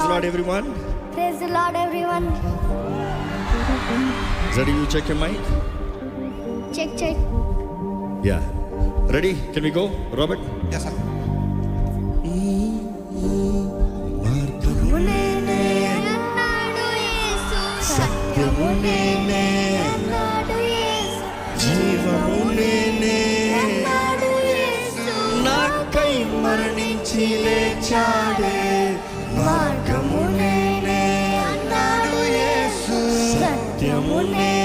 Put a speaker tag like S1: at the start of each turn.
S1: Lord everyone.
S2: Praise the Lord everyone.
S1: Ready, you check your mic?
S2: Check.
S1: Yeah. Ready? Can we go, Robert?
S3: Yes, sir.
S2: మార్గము నేనే అన్నాడు యేసు, సత్యము నేనే అన్నాడు యేసు,
S1: జీవము నేనే
S2: అన్నాడు యేసు,
S1: నాకై మరణించి లేచాడే.
S2: మార్గము నేనే అన్నాడు యేసు, సత్యము నేనే